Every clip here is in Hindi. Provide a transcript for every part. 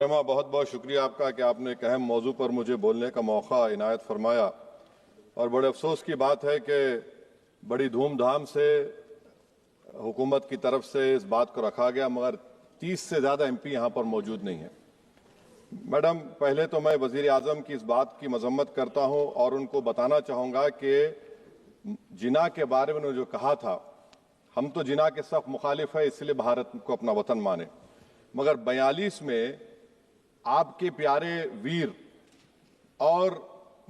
बहुत बहुत शुक्रिया आपका कि आपने एक अहम मौजू पर मुझे बोलने का मौका इनायत फरमाया। और बड़े अफसोस की बात है कि बड़ी धूमधाम से हुकूमत की तरफ से इस बात को रखा गया, मगर 30 से ज़्यादा एमपी यहाँ पर मौजूद नहीं है। मैडम, पहले तो मैं वज़ीर आज़म की इस बात की मजम्मत करता हूँ और उनको बताना चाहूँगा कि जिना के बारे में उन्होंने जो कहा था, हम तो जिना के सख्त मुखालिफ है, इसलिए भारत को अपना वतन माने, मगर 42 में आपके प्यारे वीर और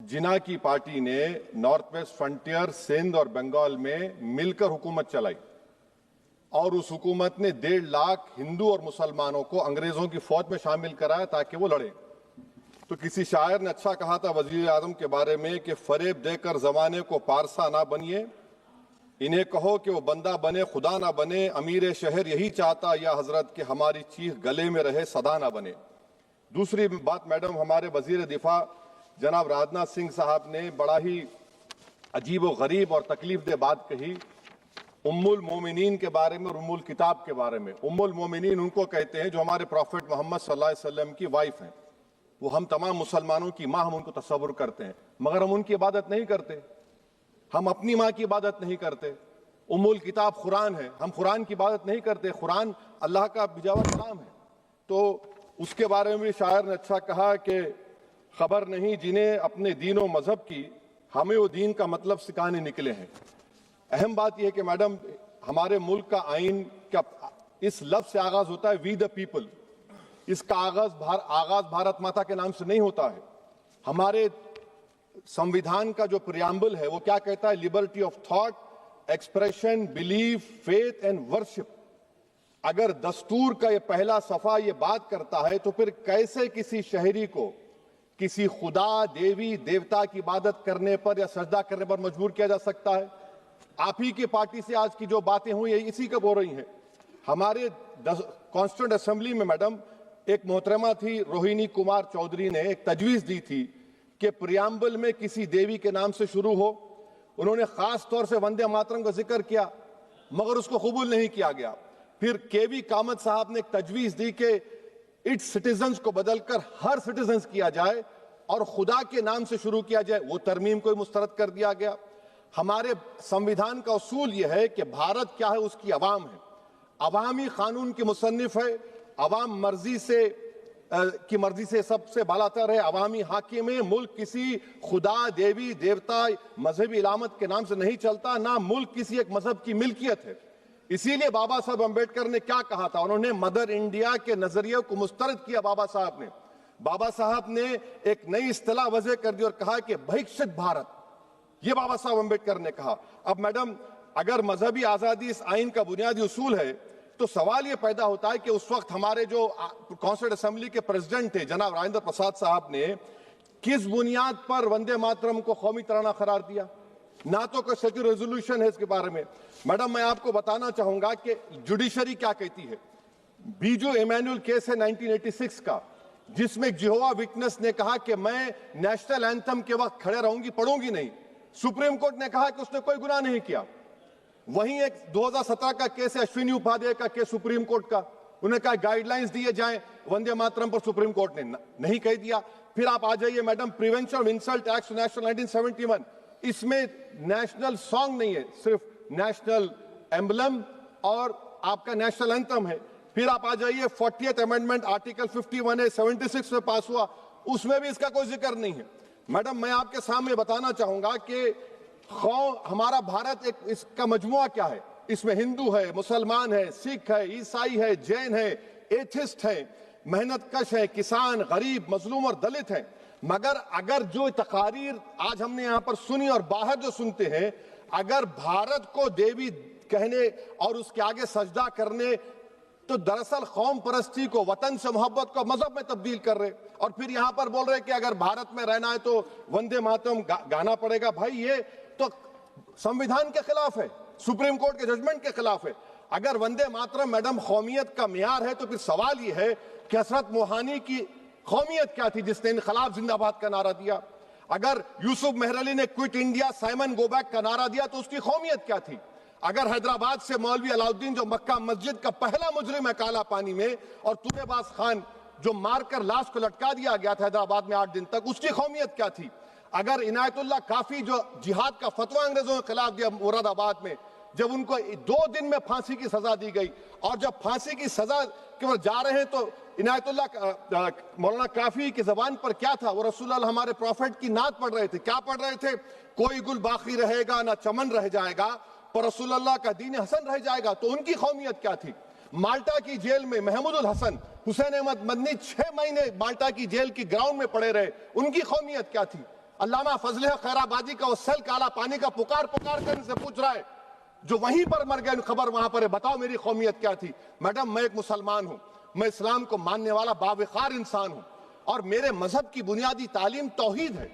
जिना की पार्टी ने नॉर्थ वेस्ट फ्रंटियर, सिंध और बंगाल में मिलकर हुकूमत चलाई और उस हुकूमत ने 1.5 लाख हिंदू और मुसलमानों को अंग्रेजों की फौज में शामिल कराया ताकि वो लड़े। तो किसी शायर ने अच्छा कहा था वजीर आजम के बारे में कि फरेब देकर जमाने को पारसा ना बनिए, इन्हें कहो कि वो बंदा बने खुदा ना बने, अमीर शहर यही चाहता या हजरत कि हमारी चीख गले में रहे सदा ना बने। दूसरी बात मैडम, हमारे वजीर दिफा जनाब राजनाथ सिंह साहब ने बड़ा ही अजीब व गरीब और तकलीफ दे बात कही उम्मुल मोमिनीन के बारे में और उम्मुल किताब के बारे में। उम्मुल मोमिनीन उनको कहते हैं जो हमारे प्रॉफिट मोहम्मद सल्लल्लाहु अलैहि वसल्लम की वाइफ हैं। वो हम तमाम मुसलमानों की माँ, हम उनको तस्वुर करते हैं, मगर हम उनकी इबादत नहीं करते। हम अपनी माँ की इबादत नहीं करते। उम्मुल किताब कुरान है, हम कुरान की इबादत नहीं करते। कुरान अल्लाह का भिजावा कलाम है। तो उसके बारे में भी शायर ने अच्छा कहा कि खबर नहीं जिन्हें अपने दीन और मजहब की, हमें वो दीन का मतलब सिखाने निकले हैं। अहम बात यह है कि मैडम, हमारे मुल्क का आइन क्या इस लफ्ज से आगाज होता है, वी द पीपल। इसका आगाज भारत माता के नाम से नहीं होता है। हमारे संविधान का जो प्रियम्बल है वो क्या कहता है? Liberty of thought, expression, belief, faith and worship. अगर दस्तूर का ये पहला सफा ये बात करता है तो फिर कैसे किसी शहरी को किसी खुदा, देवी, देवता की इबादत करने पर या सजदा करने पर मजबूर किया जा सकता है? आप ही की पार्टी से आज की जो बातें हुई है इसी कब हो रही हैं। हमारे कॉन्स्टिट्यूंट असेंबली में मैडम एक मोहतरमा थी रोहिणी कुमार चौधरी ने एक तजवीज दी थी कि प्रियम्बल में किसी देवी के नाम से शुरू हो। उन्होंने खास तौर से वंदे मातरम का जिक्र किया, मगर उसको कबूल नहीं किया गया। फिर केवी कामत साहब ने एक तजवीज दी कि इट्स सिटीजन्स को बदलकर हर सिटीजन्स किया जाए और खुदा के नाम से शुरू किया जाए, वो तरमीम को मुस्तरद कर दिया गया। हमारे संविधान का उसूल यह है कि भारत क्या है, उसकी अवाम है, अवामी कानून की मुसन्निफ है, अवाम की मर्जी से सबसे बालातर है, अवामी हाकिम है। मुल्क किसी खुदा, देवी, देवता, मजहबी इलामत के नाम से नहीं चलता, ना मुल्क किसी एक मजहब की मिल्कियत है। इसीलिए बाबा साहब अम्बेडकर ने क्या कहा था? उन्होंने मदर इंडिया के नजरिए को मुस्तरद किया। बाबा साहब ने एक नई इस्तिलाह वजह कर दी और कहा कि भैक्षित भारत, ये बाबा साहब अम्बेडकर ने कहा। अब मैडम, अगर मजहबी आजादी इस आइन का बुनियादी उसूल है तो सवाल यह पैदा होता है कि उस वक्त हमारे जो कॉन्स्टिट्यूंट असेंबली के प्रेसिडेंट थे जनाब राजेंद्र प्रसाद साहब ने किस बुनियाद पर वंदे मातरम को कौमी तराना करार दिया? ना तो कोई सेक्यूर रेजोल्यूशन है इसके बारे में। मैडम, मैं आपको बताना चाहूंगा कि जुडिशरी क्या कहती है। बीजू इमैनुअल केस है 1986 का, जिसमें जिहोवा विटनेस ने कहा कि मैं नेशनल एंथम के वक्त खड़े रहूंगी, पढ़ूंगी नहीं। सुप्रीम कोर्ट ने कहा कि उसने कोई गुनाह नहीं किया। वहीं एक 2017 का केस है अश्विनी उपाध्याय का केस सुप्रीम कोर्ट का, उन्हें कहा गाइडलाइंस दिए जाएं वंदे मातरम पर, सुप्रीम कोर्ट ने नहीं कह दिया। फिर आप आ जाइए madam, prevention of insult act national 1971, इसमें नेशनल सॉन्ग नहीं है, सिर्फ नेशनल एम्बलम और आपका नेशनल एंथम है। फिर आप आ जाइए 40th अमेंडमेंट आर्टिकल 51 है, 76 में पास हुआ, उसमें भी इसका कोई जिक्र नहीं है। मैडम, मैं आपके सामने बताना चाहूंगा कि हमारा भारत एक इसका मजमुआ क्या है। इसमें हिंदू है, मुसलमान है, सिख है, ईसाई है, जैन है, एथिस्ट है, मेहनत कश है, किसान, गरीब, मजलूम और दलित है। मगर अगर जो तकारीर आज हमने यहां पर सुनी और बाहर जो सुनते हैं, अगर भारत को देवी कहने और उसके आगे सजदा करने, तो दरअसल कौम परस्ती को, वतन से मोहब्बत को मजहब में तब्दील कर रहे और फिर यहां पर बोल रहे कि अगर भारत में रहना है तो वंदे मातरम गाना पड़ेगा। भाई, ये तो संविधान के खिलाफ है, सुप्रीम कोर्ट के जजमेंट के खिलाफ है। अगर वंदे मातरम मैडम कौमियत का मियार है तो फिर सवाल यह है कि हजरत मोहानी की कौमियत क्या थी जिसने इनकलाब जिंदाबाद का नारा दिया? अगर यूसुफ मेहरली ने quit India, Simon go back का नारा दिया तो उसकी कौमियत क्या थी? अगर हैदराबाद से मौलवी अलाउद्दीन जो मक्का मस्जिद का पहला मुजरिम है काला पानी में, और तुलेबाज खान जो मारकर लाश को लटका दिया गया था हैदराबाद में 8 दिन तक, उसकी कौमियत क्या थी? अगर इनायतुल्लाह काफी जो जिहाद का फतवा अंग्रेजों के खिलाफ दिया मुरादाबाद में, जब उनको 2 दिन में फांसी की सजा दी गई और जब फांसी की सजा के ओर जा रहे हैं तो इनायतुल्लाह मौलाना काफी की जबान पर क्या था? वो रसूलुल्लाह हमारे प्रॉफिट की नात पढ़ रहे थे। क्या पढ़ रहे थे? कोई गुल बाकी रहेगा ना चमन रह जाएगा, पर रसूलुल्लाह का दीन हसन रह जाएगा। तो उनकी कौमियत क्या थी? माल्टा की जेल में महमूदुल हसन, हुसैन अहमद मदनी 6 महीने माल्टा की जेल की ग्राउंड में पड़े रहे, उनकी कौमियत क्या थी? अल्लामा फजल खैराबादी का वो सेल काला पानी का पुकार पुकार कर इनसे पूछ रहा है, जो वहीं पर मर गए, खबर वहां पर है, बताओ मेरी कौमियत क्या थी? मैडम, मैं एक मुसलमान हूं, मैं इस्लाम को मानने वाला बावकार इंसान हूं और मेरे मजहब की बुनियादी तालीम तौहीद है,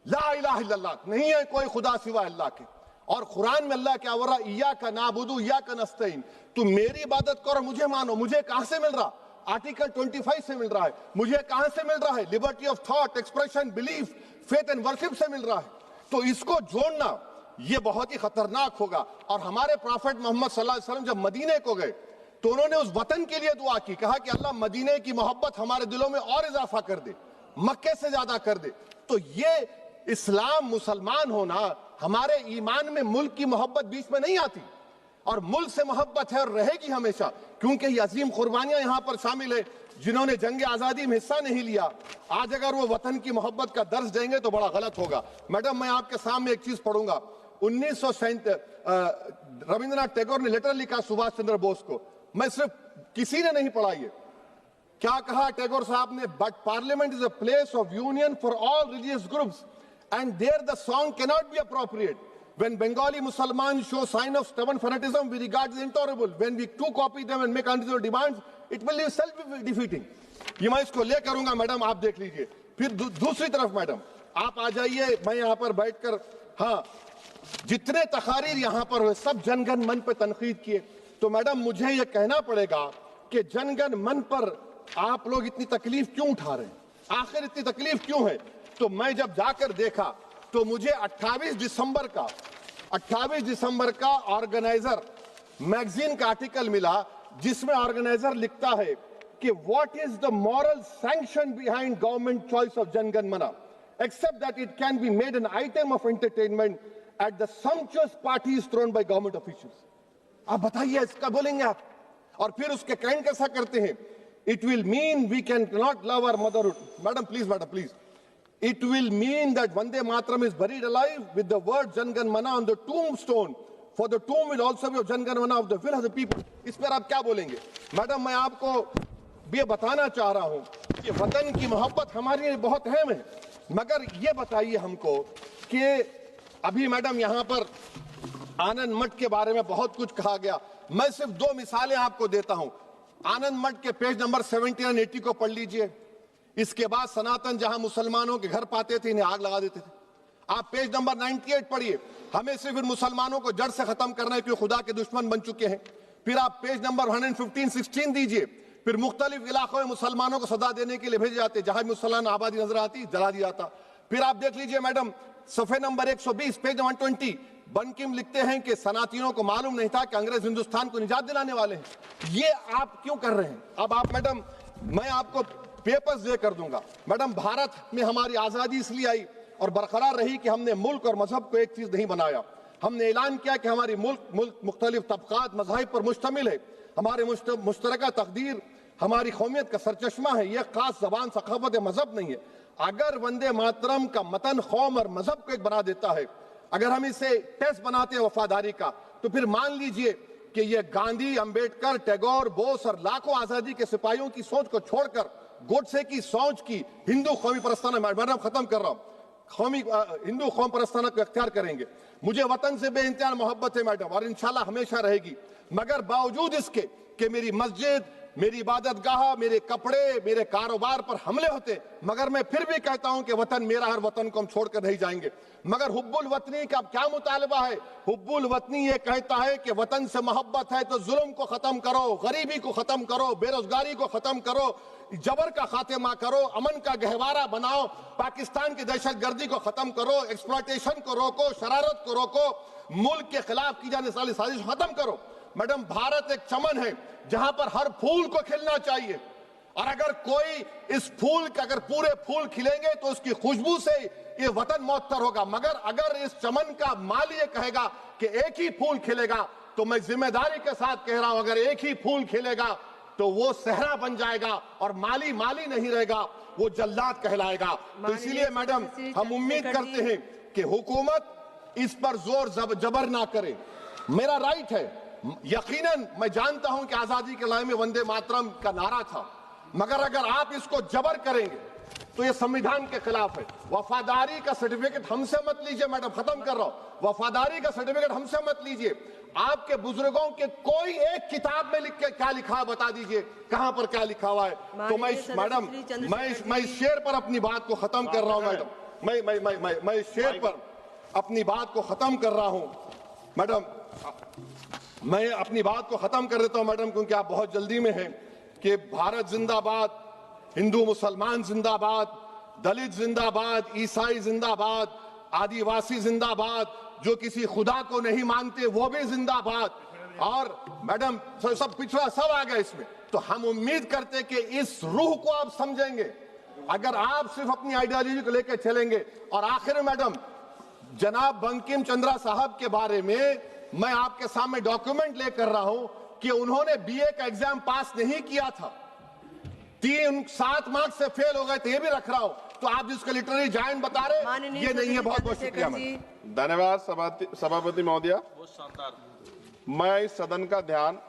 ला इलाहा इल्लल्लाह, नहीं है कोई खुदा सिवा अल्लाह के। और कुरान में अल्लाह क्या बोल रहा? इय्याका नाबुदु इय्याका नस्तईन, तुम मेरी इबादत करो, मुझे मानो। मुझे कहां से मिल रहा? आर्टिकल 25 से मिल रहा है। मुझे कहां से मिल रहा है? Liberty of thought, expression, belief, faith and worship से मिल रहा है। तो इसको जोड़ना ये बहुत ही खतरनाक होगा। और हमारे प्रॉफेट मोहम्मद सल्लल्लाहु अलैहि वसल्लम जब मदीने को गए तो उन्होंने उस वतन के लिए दुआ की, कहा कि अल्लाह मदीने की मोहब्बत हमारे दिलों में और इजाफा कर दे, मक्के से ज्यादा कर दे। तो ये इस्लाम, मुसलमान होना, हमारे ईमान में मुल्क की मोहब्बत बीच में नहीं आती और मुल्क से मोहब्बत है और रहेगी हमेशा, क्योंकि ये अजीम कुर्बानियां यहां पर शामिल है जिन्होंने जंग आजादी में हिस्सा नहीं लिया। आज अगर वो वतन की मोहब्बत का दर्ज देंगे तो बड़ा गलत होगा। मैडम, मैं आपके सामने एक चीज पढ़ूंगा। 1937 रविंद्रनाथ टैगोर ने लेटर लिखा सुभाष चंद्र बोस को। मैं सिर्फ किसी ने नहीं पढ़ा ये। क्या कहा टैगोर साहब ने? But parliament is a place of union for all religious groups and there the song cannot be appropriate. When Bengali Muslims show sign of stubborn fanatism, we regard it intolerable. When we too copy them and make unreasonable demands, it will be self-defeating. ये मैं इसको ले करूंगा मैडम, आप देख लीजिए। फिर दूसरी तरफ मैडम आप आ जाइए, मैं यहाँ पर बैठकर, हाँ, जितने तकारीर यहाँ पर हुए सब जनगण मन पर तनकीद किए। तो मैडम मुझे ये कहना पड़ेगा कि जनगण मन पर आप लोग इतनी तकलीफ क्यों उठा रहे हैं? आखिर इतनी तकलीफ क्यों है? तो मैं जब जाकर देखा तो मुझे 28 दिसंबर का ऑर्गेनाइजर मैगजीन का आर्टिकल मिला, जिसमें ऑर्गेनाइजर लिखता है कि what is the moral sanction behind government choice of Janagana Mana, except that it can be made an item of entertainment at the sumptuous parties thrown by government officials. आप बताइए, इसका बोलेंगे आप? और फिर उसके कैंड कैसा करते हैं? It will mean we can not love our motherhood. Madam please, it will mean that Vande Mataram is buried alive with the word Jan Gan Mana on the tombstone, for the tomb will also be of Jan Gan Mana of the will of the people. इस पर आप क्या बोलेंगे? मैडम, मैं आपको ये बताना चाह रहा हूं कि वतन की मोहब्बत हमारे लिए बहुत अहम है, मगर ये बताइए हमको कि अभी मैडम यहां पर आनंद मठ के बारे में बहुत कुछ कहा गया। मैं सिर्फ 2 मिसालें आपको देता हूं। आनंद मठ के पेज नंबर 70 और 80 को पढ़ लीजिए। इसके बाद सनातन जहां मुसलमानों के घर पाते थे, इन्हें आग लगा देते थे। आप पेज नंबर 98 पढ़िए। हमें सिर्फ इन मुसलमानों को जड़ से खत्म करना है, क्योंकि खुदा के दुश्मन बन चुके हैं। फिर आप पेज नंबर 115-16 दीजिए। फिर मुख्तलिफ इलाकों में मुसलमानों को सदा देने के लिए भेजे जाते, जहां मुसलमान आबादी नजर आती जला दिया जाता। फिर आप देख लीजिए मैडम, सफे नंबर 120 पेज 120, बंकिम लिखते हैं कि सनातियों को मालूम नहीं था कि अंग्रेज हिंदुस्तान को निजात दिलाने वाले हैं। ये आप क्यों कर रहे हैं? अब आप मैडम, मैं आपको पेपर्स दे कर दूंगा। मैडम, भारत में हमारी आजादी इसलिए आई और बरकरार रही कि हमने मुल्क और मजहब को एक चीज नहीं बनाया। हमने ऐलान किया कि हमारी मुल्क मुख्तलिफ तबकात मज़ाहिब पर मुश्तमिल है। हमारे मुश्तरका तकदीर हमारी कौमियत का सरचश्मा है। यह खास जबान, सखावत, मजहब नहीं है। अगर वंदे मातरम का मतन कौम और मजहब को एक बना देता है, अगर हम इसे टेस्ट बनाते हैं वफादारी का, तो फिर मान लीजिए कि यह गांधी, अंबेडकर, टैगोर, बोस और लाखों आजादी के सिपाहियों की सोच को छोड़कर गोडसे की सोच की हिंदू कौमी परस्ताना, मैडम खत्म कर रहा हूं, हिंदू कौम परस्ताना को अख्तियार करेंगे। मुझे वतन से बेइंतहा मोहब्बत है मैडम, और इंशाल्लाह हमेशा रहेगी। मगर बावजूद इसके कि मेरी मस्जिद, मेरी इबादत गाह, मेरे कपड़े, मेरे कारोबार पर हमले होते, मगर मैं फिर भी कहता हूं कि वतन मेरा, हर वतन को हम छोड़कर नहीं जाएंगे। मगर हुब्बुल वतनी का क्या मुतालबा है? हुब्बुल वतनी ये कहता है कि वतन से मोहब्बत है तो जुल्म को खत्म करो, गरीबी को खत्म करो, बेरोजगारी को खत्म करो, जबर का खात्मा करो, अमन का गहवारा बनाओ, पाकिस्तान की दहशतगर्दी को खत्म करो, एक्सप्लॉयटेशन को रोको, शरारत को रोको, मुल्क के खिलाफ की जाने वाली साजिश खत्म करो। मैडम, भारत एक चमन है जहां पर हर फूल को खिलना चाहिए, और अगर कोई इस फूल के अगर पूरे फूल खिलेंगे तो उसकी खुशबू से ये वतन मुअत्तर होगा, मगर अगर इस चमन का माली ये कहेगा कि एक ही फूल खिलेगा, तो मैं जिम्मेदारी के साथ कह रहा हूं, अगर एक ही फूल खिलेगा तो वो सहरा बन जाएगा और माली माली नहीं रहेगा, वो जल्लाद कहलाएगा। तो इसीलिए मैडम हम उम्मीद करते हैं कि हुकूमत इस पर जोर जबर ना करे। मेरा राइट है, यकीनन मैं जानता हूं कि आजादी के लड़ाई में वंदे मातरम का नारा था, मगर अगर आप इसको जबर करेंगे तो ये संविधान के खिलाफ है। वफादारी का सर्टिफिकेट हमसे मत लीजिए मैडम, खत्म कर रहा हूं, वफादारी का सर्टिफिकेट हमसे मत लीजिए। आपके बुजुर्गों के कोई एक किताब में लिख के क्या लिखा है बता दीजिए, कहां पर क्या लिखा हुआ है। तो मैं मैडम मैं इस शेर पर अपनी बात को खत्म कर रहा हूं मैडम, मैं इस शेर पर अपनी बात को खत्म कर रहा हूं मैडम, मैं अपनी बात को खत्म कर देता हूं मैडम, क्योंकि आप बहुत जल्दी में हैं। कि भारत जिंदाबाद, हिंदू मुसलमान जिंदाबाद, दलित जिंदाबाद, ईसाई जिंदाबाद, आदिवासी जिंदाबाद, जो किसी खुदा को नहीं मानते वो भी जिंदाबाद, और मैडम सब पिछड़ा सब आ गया इसमें। तो हम उम्मीद करते कि इस रूह को आप समझेंगे अगर आप सिर्फ अपनी आइडियोलॉजी को लेकर चलेंगे। और आखिर में मैडम, जनाब बंकिम चंद्रा साहब के बारे में मैं आपके सामने डॉक्यूमेंट लेकर रहा हूं कि उन्होंने बीए का एग्जाम पास नहीं किया था, 7 मार्क्स से फेल हो गए थे, ये भी रख रहा हूं। तो आप जिसको लिटरेरी जायंट बता रहे ये नहीं है। बहुत बहुत शुक्रिया। धन्यवाद सभापति महोदया। मैं इस सदन का ध्यान